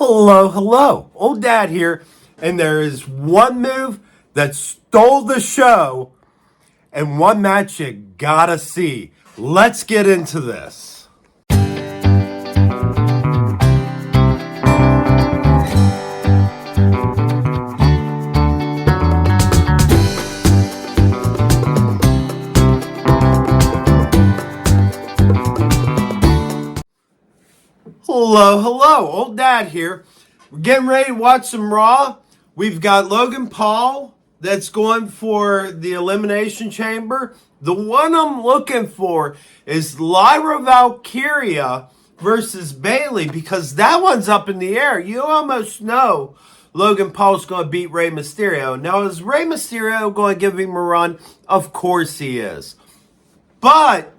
Hello, hello. Old Dad here. And there is one move that stole the show and one match you gotta see. Let's get into this. Hello, hello. Old Dad here. We're getting ready to watch some Raw. We've got Logan Paul that's going for the Elimination Chamber. The one I'm looking for is Lyra Valkyria versus Bayley because that one's up in the air. You almost know Logan Paul's going to beat Rey Mysterio. Now, is Rey Mysterio going to give him a run? Of course he is. But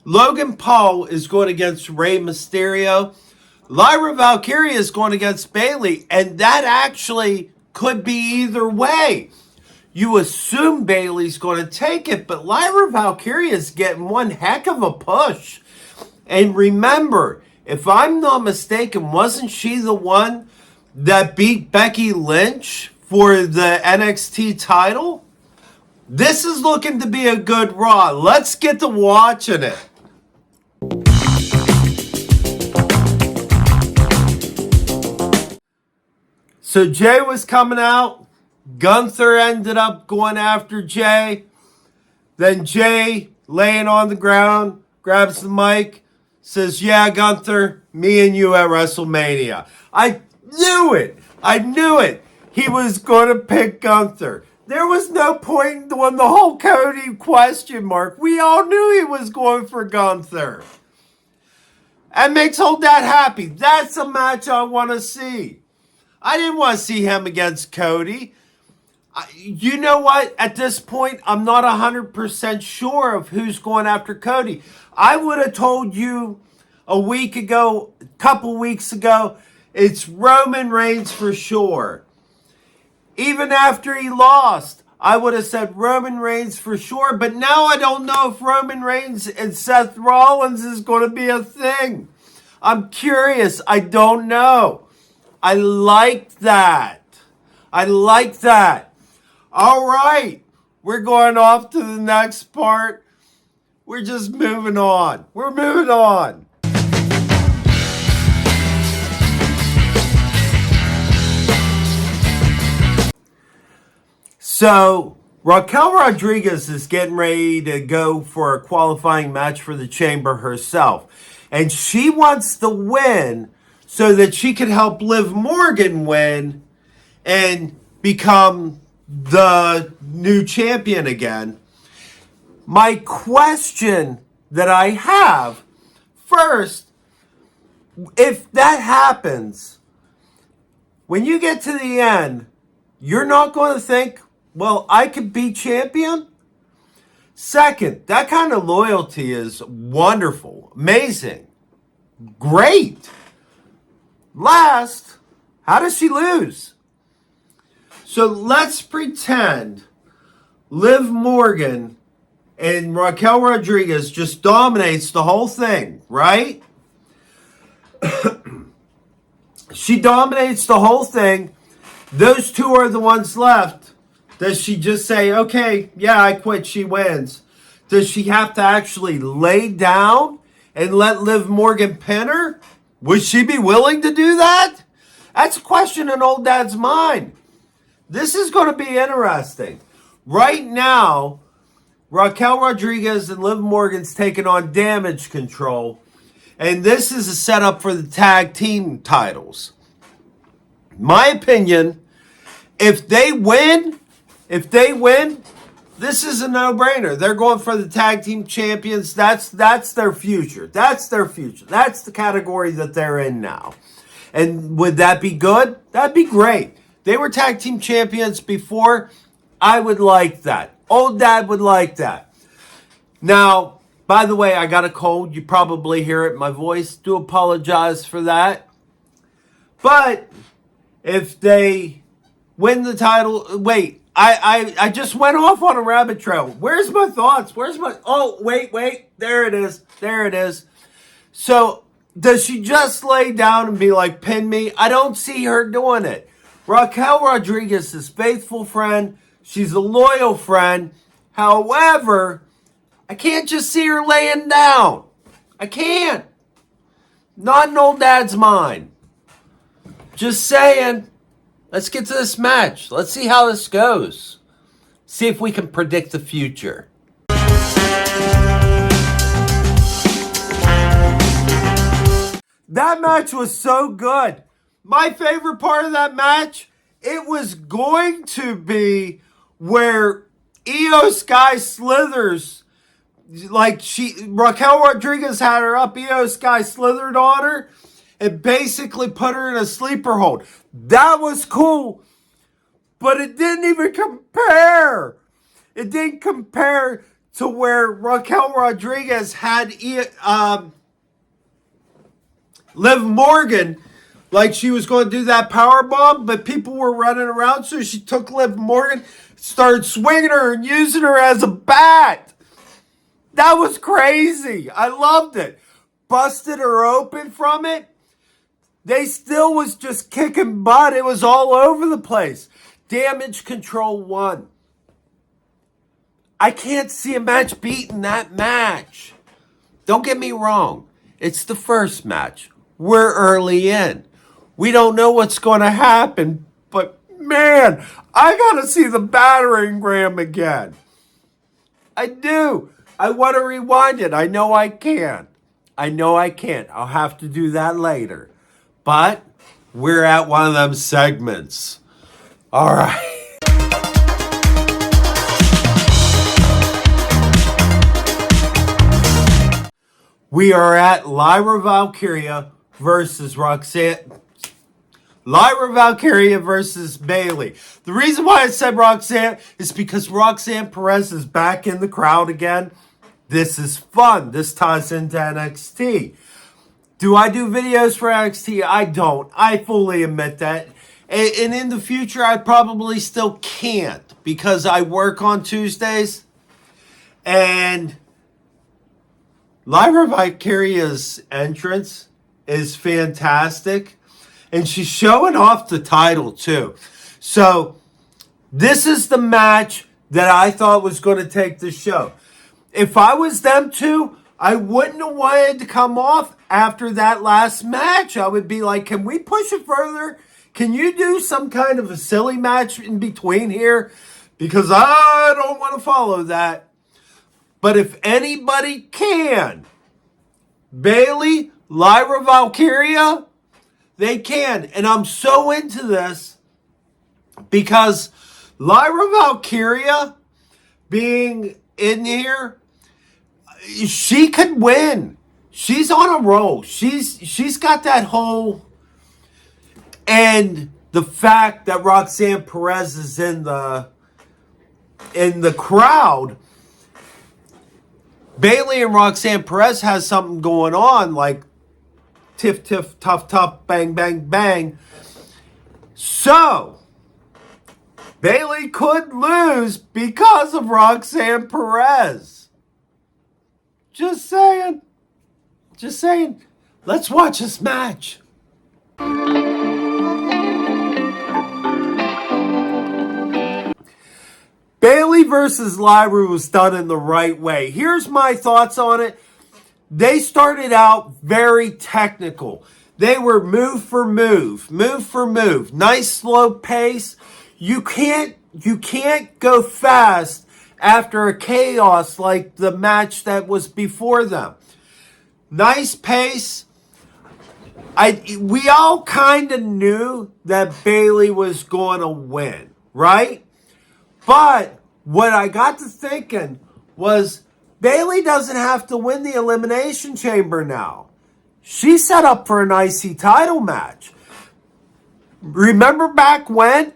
Logan Paul is going against Rey Mysterio. Lyra Valkyria is going against Bayley, and that actually could be either way. You assume Bayley's going to take it, but Lyra Valkyria is getting one heck of a push. And remember, if I'm not mistaken, wasn't she the one that beat Becky Lynch for the NXT title? This is looking to be a good Raw. Let's get to watching it. So Jay was coming out. Gunther ended up going after Jay. Then Jay, laying on the ground, grabs the mic, says, "Yeah, Gunther, me and you at WrestleMania." I knew it. I knew it. He was going to pick Gunther. There was no point on the whole Cody question mark. We all knew he was going for Gunther. That makes Old Dad happy. That's a match I want to see. I didn't want to see him against Cody. You know what? At this point, I'm not 100% sure of who's going after Cody. I would have told you a week ago, a couple weeks ago, it's Roman Reigns for sure. Even after he lost, I would have said Roman Reigns for sure. But now I don't know if Roman Reigns and Seth Rollins is going to be a thing. I'm curious. I don't know. I like that. I like that. All right. We're going off to the next part. We're just moving on. We're moving on. So, Raquel Rodriguez is getting ready to go for a qualifying match for the Chamber herself. And she wants to win so that she could help Liv Morgan win and become the new champion again. My question that I have, first, if that happens, when you get to the end, you're not going to think, well, I could be champion? Second, that kind of loyalty is wonderful, amazing, great. Last, how does she lose? So let's pretend Liv Morgan and Raquel Rodriguez just dominates the whole thing, right? She dominates the whole thing. Those two are the ones left. Does she just say, okay, yeah, I quit, she wins? Does she have to actually lay down and let Liv Morgan pin her? Would she be willing to do that? That's a question in Old Dad's mind. This is going to be interesting. Right now, Raquel Rodriguez and Liv Morgan's taking on Damage Control. And this is a setup for the tag team titles. My opinion, if they win, this is a no-brainer. They're going for the tag team champions. That's their future. That's their future. That's the category that they're in now. And would that be good? That'd be great. They were tag team champions before. I would like that. Old Dad would like that. Now, by the way, I got a cold. You probably hear it in my voice. Do apologize for that. But if they win the title, wait. I just went off on a rabbit trail. Where's my thoughts? Oh, wait. There it is. So, Does she just lay down and be like, pin me? I don't see her doing it. Raquel Rodriguez is a faithful friend. She's a loyal friend. However, I can't just see her laying down. I can't. Not in old dad's mind. Just saying. Let's get to this match. Let's see how this goes. See if we can predict the future. That match was so good. My favorite part of that match, it was going to be where Io Sky slithers. Like Raquel Rodriguez had her up, Io Sky slithered on her and basically put her in a sleeper hold. That was cool, but it didn't even compare. It didn't compare to where Raquel Rodriguez had Liv Morgan, like she was going to do that power bomb, but people were running around, so she took Liv Morgan, started swinging her and using her as a bat. That was crazy. I loved it. Busted her open from it. They still was just kicking butt. It was all over the place. Damage Control won. I can't see a match beating that match. Don't get me wrong. It's the first match. We're early in. We don't know what's going to happen, but man, I got to see the battering ram again. I do. I want to rewind it. I know I can. I'll have to do that later. But we're at one of them segments. All right. We are at Lyra Valkyria versus Bayley. The reason why I said Roxanne is because Roxanne Perez is back in the crowd again. This is fun. This ties into NXT. Do I do videos for NXT? I don't. I fully admit that. And in the future, I probably still can't because I work on Tuesdays. And Lyra Valkyria's entrance is fantastic. And she's showing off the title too. So this is the match that I thought was going to take the show. If I was them two, I wouldn't have wanted to come off after that last match. I would be like, can we push it further? Can you do some kind of a silly match in between here? Because I don't want to follow that. But if anybody can, Bayley, Lyra Valkyria, they can. And I'm so into this because Lyra Valkyria being in here, she could win. She's on a roll. She's got that whole, and the fact that Roxanne Perez is in the crowd. Bayley and Roxanne Perez has something going on, like tiff, tiff, tough, tough, bang, bang, bang. So, Bayley could lose because of Roxanne Perez. Just saying. Just saying. Let's watch this match. Bayley versus Lyra was done in the right way. Here's my thoughts on it. They started out very technical. They were move for move, move for move. Nice slow pace. You can't go fast after a chaos like the match that was before them. Nice pace. We all kind of knew that Bayley was going to win, right? But what I got to thinking was Bayley doesn't have to win the Elimination Chamber now. She's set up for an IC title match. Remember back when?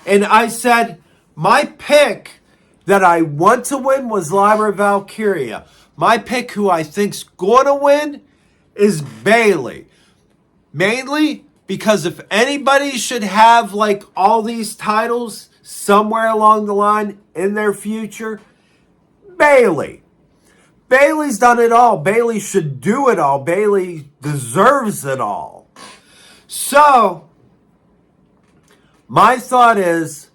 And I said my pick that I want to win was Lyra Valkyria. My pick who I think's going to win is Bayley. Mainly because if anybody should have like all these titles somewhere along the line in their future, Bayley. Bayley's done it all. Bayley should do it all. Bayley deserves it all. So, my thought is,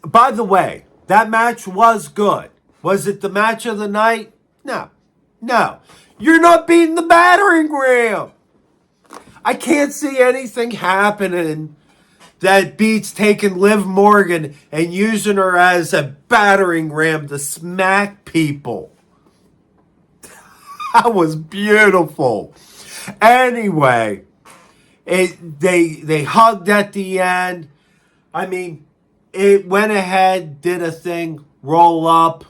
by the way, that match was good. Was it the match of the night? No. No. You're not beating the battering ram. I can't see anything happening that beats taking Liv Morgan and using her as a battering ram to smack people. That was beautiful. Anyway, they hugged at the end. I mean, it went ahead, did a thing, roll up.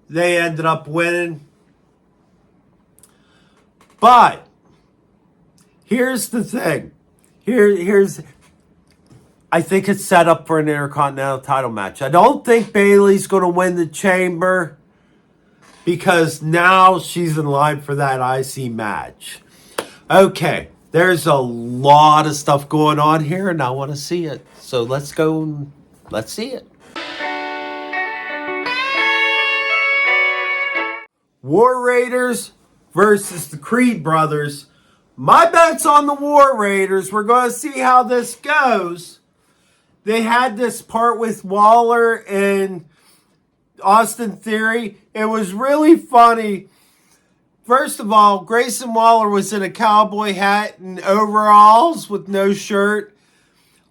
They ended up winning. But here's the thing. Here's I think it's set up for an Intercontinental title match. I don't think Bayley's going to win the Chamber because now she's in line for that IC match. Okay, there's a lot of stuff going on here, and I want to see it. So let's go and let's see it. War Raiders versus the Creed brothers. My bet's on the War Raiders. We're going to see how this goes. They had this part with Waller and Austin Theory. It was really funny. First of all, Grayson Waller was in a cowboy hat and overalls with no shirt.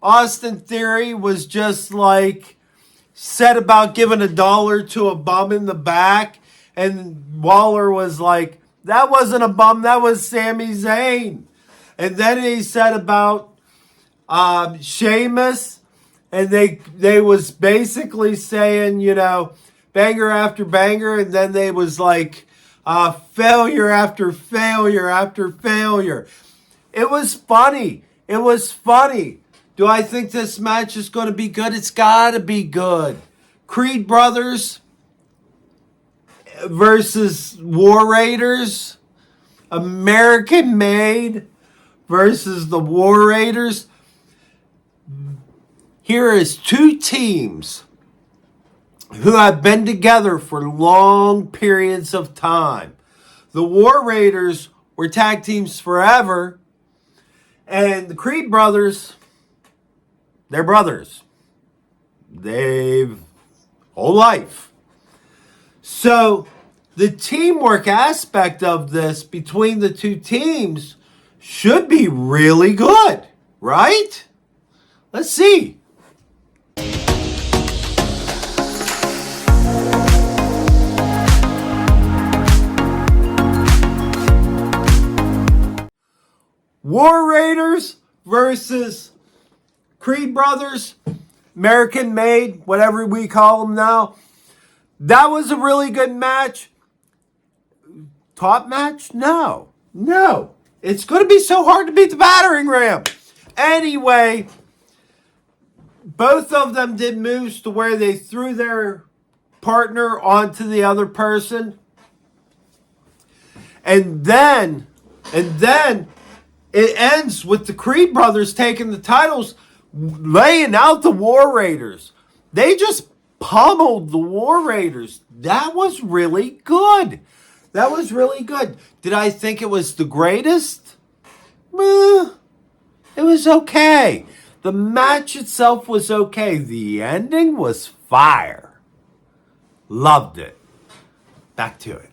Austin Theory was just like said about giving $1 to a bum in the back. And Waller was like, that wasn't a bum, that was Sami Zayn. And then he said about Sheamus. And they was basically saying, you know, banger after banger. And then they was like, failure after failure after failure. It was funny. It was funny. Do I think this match is going to be good? It's got to be good. Creed brothers versus War Raiders. American made versus the War Raiders. Here is two teams who have been together for long periods of time. The War Raiders were tag teams forever, and the Creed brothers, they're brothers. They've whole life. So the teamwork aspect of this between the two teams should be really good, right? Let's see. War Raiders versus Creed brothers, American made, whatever we call them now. That was a really good match. Top match? No. It's going to be so hard to beat the battering ram. Anyway, both of them did moves to where they threw their partner onto the other person. And then it ends with the Creed brothers taking the titles, laying out the War Raiders. They just pummeled the War Raiders. That was really good. That was really good. Did I think it was the greatest? It was okay. The match itself was okay. The ending was fire. Loved it. Back to it.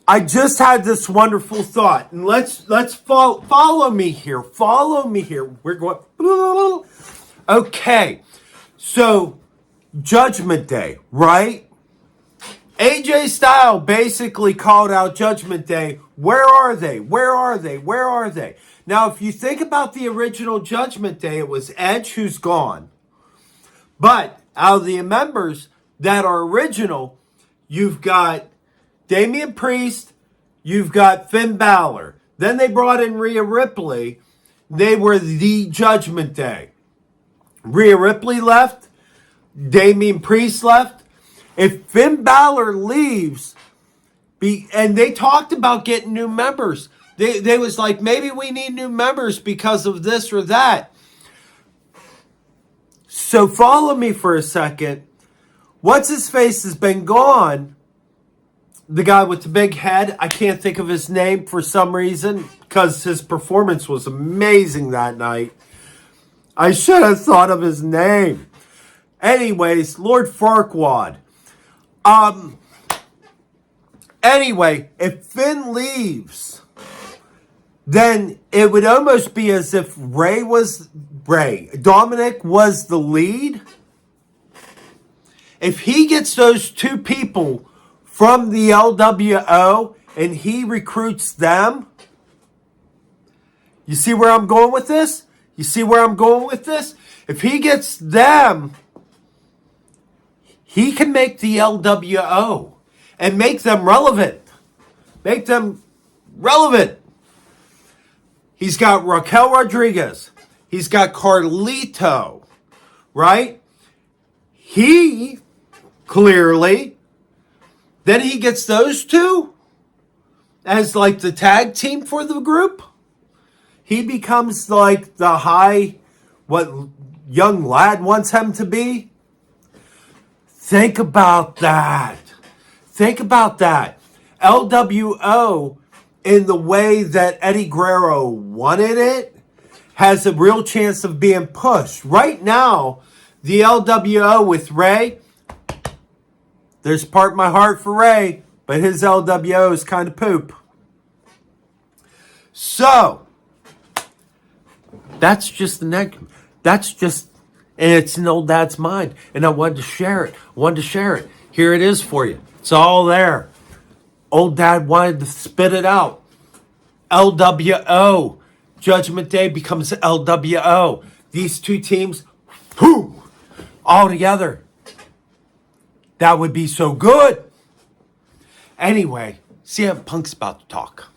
I just had this wonderful thought, and let's follow me here. Follow me here. We're going. Okay, so Judgment Day, right? AJ Styles basically called out Judgment Day. Where are they? Where are they? Where are they? Now, if you think about the original Judgment Day, it was Edge who's gone. But out of the members that are original, you've got Damian Priest, you've got Finn Balor. Then they brought in Rhea Ripley. They were the Judgment Day. Rhea Ripley left. Damian Priest left. If Finn Balor leaves, and they talked about getting new members, They was like, maybe we need new members because of this or that. So follow me for a second. What's his face has been gone. The guy with the big head. I can't think of his name for some reason because his performance was amazing that night. I should have thought of his name. Anyways, Lord Farquaad. Anyway, if Finn leaves, then it would almost be as if Dominic was the lead. If he gets those two people from the LWO and he recruits them, you see where I'm going with this? You see where I'm going with this? If he gets them, he can make the LWO and make them relevant. Make them relevant. He's got Raquel Rodriguez. He's got Carlito, right? He clearly, then he gets those two as like the tag team for the group. He becomes like the high, what young lad wants him to be. Think about that. Think about that. LWO, in the way that Eddie Guerrero wanted it, has a real chance of being pushed. Right now, the LWO with Rey, there's part of my heart for Rey, but his LWO is kind of poop. So, that's just the negative. That's just, and it's in old dad's mind. And I wanted to share it. Here it is for you. It's all there. Old dad wanted to spit it out. LWO. Judgment Day becomes LWO. These two teams, boom, all together. That would be so good. Anyway, CM Punk's about to talk.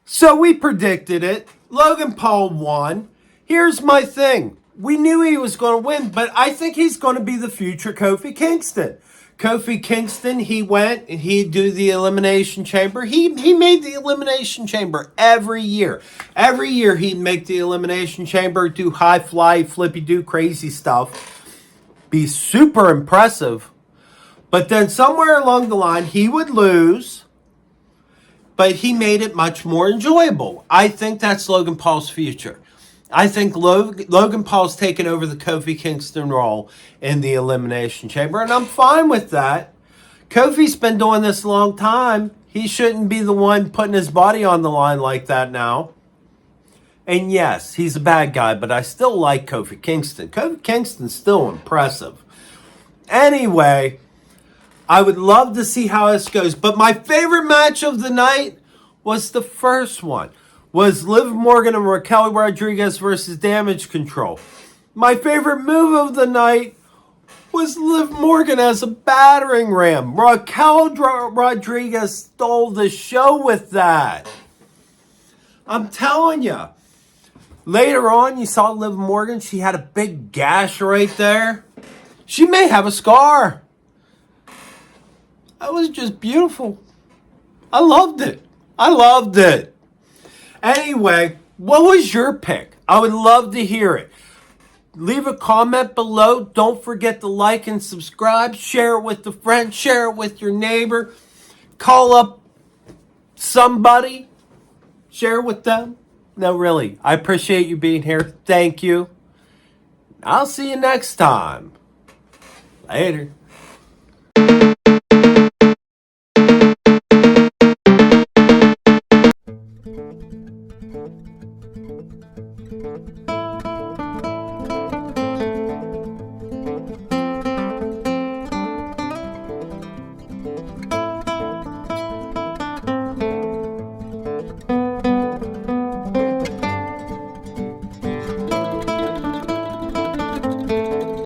So we predicted it. Logan Paul won. Here's my thing. We knew he was going to win, but I think he's going to be the future Kofi Kingston. Kofi Kingston, he went and he'd do the Elimination Chamber. He made the Elimination Chamber every year. Every year he'd make the Elimination Chamber, do high fly, flippy do crazy stuff. Be super impressive. But then somewhere along the line, he would lose. But he made it much more enjoyable. I think that's Logan Paul's future. I think Logan Paul's taken over the Kofi Kingston role in the Elimination Chamber, and I'm fine with that. Kofi's been doing this a long time. He shouldn't be the one putting his body on the line like that now. And yes, he's a bad guy, but I still like Kofi Kingston. Kofi Kingston's still impressive. Anyway, I would love to see how this goes. But my favorite match of the night was the first one. Was Liv Morgan and Raquel Rodriguez versus Damage Control. My favorite move of the night was Liv Morgan as a battering ram. Raquel Rodriguez stole the show with that. I'm telling you. Later on, you saw Liv Morgan. She had a big gash right there. She may have a scar. That was just beautiful. I loved it. Anyway, what was your pick? I would love to hear it. Leave a comment below. Don't forget to like and subscribe. Share it with a friend. Share it with your neighbor. Call up somebody. Share it with them. No, really. I appreciate you being here. Thank you. I'll see you next time. Later.